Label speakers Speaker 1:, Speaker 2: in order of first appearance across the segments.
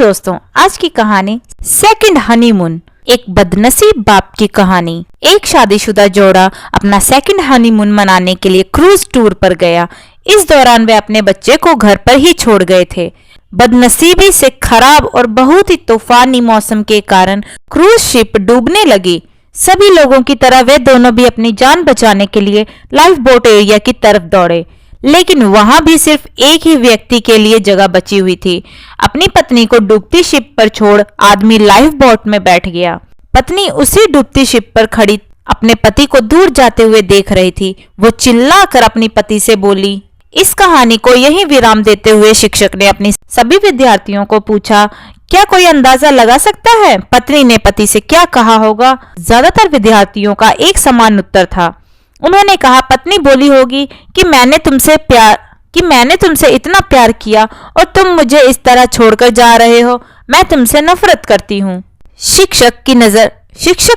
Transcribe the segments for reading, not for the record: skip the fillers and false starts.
Speaker 1: दोस्तों, आज की कहानी सेकंड हनीमून, एक बदनसीब बाप की कहानी। एक शादीशुदा जोड़ा अपना सेकंड हनीमून मनाने के लिए क्रूज टूर पर गया। इस दौरान वे अपने बच्चे को घर पर ही छोड़ गए थे। बदनसीबी से खराब और बहुत ही तूफानी मौसम के कारण क्रूज शिप डूबने लगी। सभी लोगों की तरह वे दोनों भी अपनी जान बचाने के लिए लाइफ बोट एरिया की तरफ दौड़े, लेकिन वहां भी सिर्फ एक ही व्यक्ति के लिए जगह बची हुई थी। अपनी पत्नी को डूबती शिप पर छोड़ आदमी लाइफ बोट में बैठ गया। पत्नी उसी डूबती शिप पर खड़ी अपने पति को दूर जाते हुए देख रही थी। वो चिल्लाकर अपनी पति से बोली। इस कहानी को यहीं विराम देते हुए शिक्षक ने अपनी सभी विद्यार्थियों को पूछा, क्या कोई अंदाजा लगा सकता है पत्नी ने पति से क्या कहा होगा? ज्यादातर विद्यार्थियों का एक समान उत्तर था। उन्होंने कहा, पत्नी बोली होगी कि मैंने तुमसे इतना प्यार किया और तुम मुझे इस तरह छोड़कर जा रहे हो। मैं तुमसे नफरत करती हूँ। शिक्षक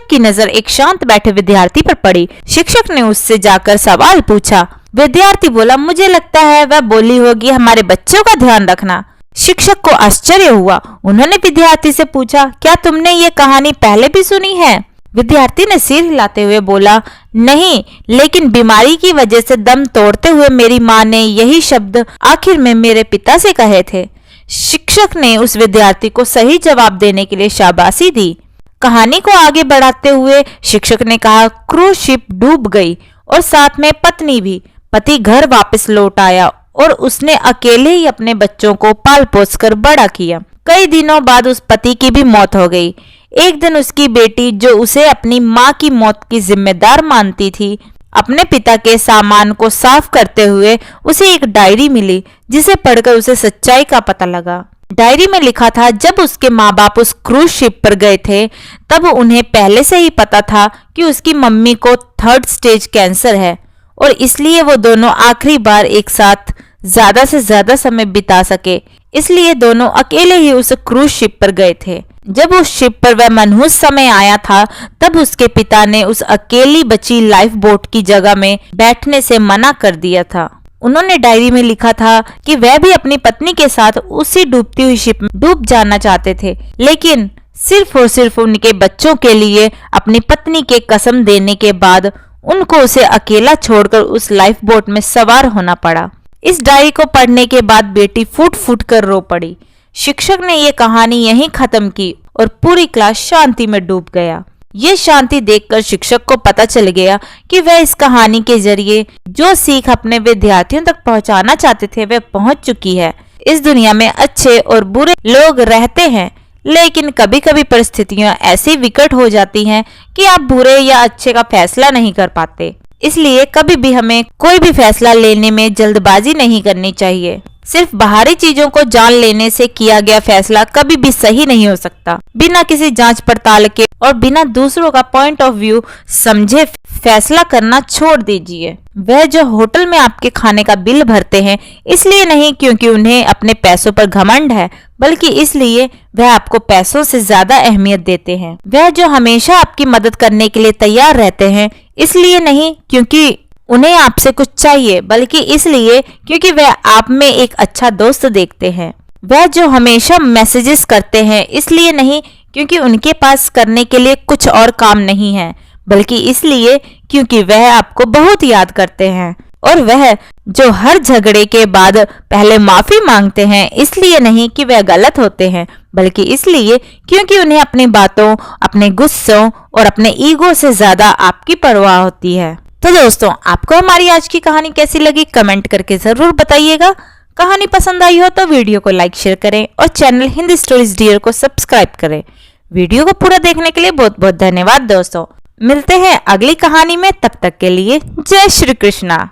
Speaker 1: की नजर एक शांत बैठे विद्यार्थी पर पड़ी। शिक्षक ने उससे जाकर सवाल पूछा। विद्यार्थी बोला, मुझे लगता है वह बोली होगी हमारे बच्चों का ध्यान रखना। शिक्षक को आश्चर्य हुआ। उन्होंने विद्यार्थी से पूछा, क्या तुमने ये कहानी पहले भी सुनी है? विद्यार्थी ने सिर हिलाते हुए बोला, नहीं, लेकिन बीमारी की वजह से दम तोड़ते हुए मेरी माँ ने यही शब्द आखिर में मेरे पिता से कहे थे। शिक्षक ने उस विद्यार्थी को सही जवाब देने के लिए शाबाशी दी। कहानी को आगे बढ़ाते हुए शिक्षक ने कहा, क्रूज शिप डूब गई और साथ में पत्नी भी। पति घर वापस लौट आया और उसने अकेले ही अपने बच्चों को पाल पोस कर बड़ा किया। कई दिनों बाद उस पति की भी मौत हो गई। एक दिन उसकी बेटी, जो उसे अपनी माँ की मौत की जिम्मेदार मानती थी, अपने पिता के सामान को साफ करते हुए उसे एक डायरी मिली, जिसे पढ़कर उसे सच्चाई का पता लगा। डायरी में लिखा था, जब उसके माँ बाप उस क्रूज शिप पर गए थे तब उन्हें पहले से ही पता था कि उसकी मम्मी को 3rd स्टेज कैंसर है और इसलिए वो दोनों आखिरी बार एक साथ ज्यादा से ज्यादा समय बिता सके, इसलिए दोनों अकेले ही उस क्रूज शिप पर गए थे। जब उस शिप पर वह मनहूस समय आया था तब उसके पिता ने उस अकेली बची लाइफ बोट की जगह में बैठने से मना कर दिया था। उन्होंने डायरी में लिखा था कि वह भी अपनी पत्नी के साथ उसी डूबती हुई शिप में डूब जाना चाहते थे, लेकिन सिर्फ और सिर्फ उनके बच्चों के लिए अपनी पत्नी के कसम देने के बाद उनको उसे अकेला छोड़कर उस लाइफ बोट में सवार होना पड़ा। इस डायरी को पढ़ने के बाद बेटी फूट फूट कर रो पड़ी। शिक्षक ने ये कहानी यहीं खत्म की और पूरी क्लास शांति में डूब गया। ये शांति देखकर शिक्षक को पता चल गया कि वह इस कहानी के जरिए जो सीख अपने विद्यार्थियों तक पहुंचाना चाहते थे वह पहुंच चुकी है। इस दुनिया में अच्छे और बुरे लोग रहते हैं, लेकिन कभी कभी परिस्थितियां ऐसी विकट हो जाती हैं कि आप बुरे या अच्छे का फैसला नहीं कर पाते। इसलिए कभी भी हमें कोई भी फैसला लेने में जल्दबाजी नहीं करनी चाहिए। सिर्फ बाहरी चीजों को जान लेने से किया गया फैसला कभी भी सही नहीं हो सकता। बिना किसी जांच पड़ताल के और बिना दूसरों का पॉइंट ऑफ व्यू समझे फैसला करना छोड़ दीजिए। वह जो होटल में आपके खाने का बिल भरते हैं, इसलिए नहीं क्योंकि उन्हें अपने पैसों पर घमंड है, बल्कि इसलिए वह आपको पैसों से ज्यादा अहमियत देते हैं। वह जो हमेशा आपकी मदद करने के लिए तैयार रहते हैं, इसलिए नहीं क्योंकि उन्हें आपसे कुछ चाहिए, बल्कि इसलिए क्योंकि वह आप में एक अच्छा दोस्त देखते हैं। वह जो हमेशा मैसेजेस करते हैं, इसलिए नहीं क्योंकि उनके पास करने के लिए कुछ और काम नहीं है, बल्कि इसलिए क्योंकि वह आपको बहुत याद करते हैं। और वह जो हर झगड़े के बाद पहले माफी मांगते हैं, इसलिए नहीं कि वह गलत होते हैं, बल्कि इसलिए क्योंकि उन्हें अपनी बातों, अपने गुस्सों और अपने ईगो से ज्यादा आपकी परवाह होती है। तो दोस्तों, आपको हमारी आज की कहानी कैसी लगी कमेंट करके जरूर बताइएगा। कहानी पसंद आई हो तो वीडियो को लाइक शेयर करें और चैनल हिंदी स्टोरीज डियर को सब्सक्राइब करें। वीडियो को पूरा देखने के लिए बहुत बहुत धन्यवाद दोस्तों। मिलते हैं अगली कहानी में, तब तक के लिए जय श्री कृष्णा।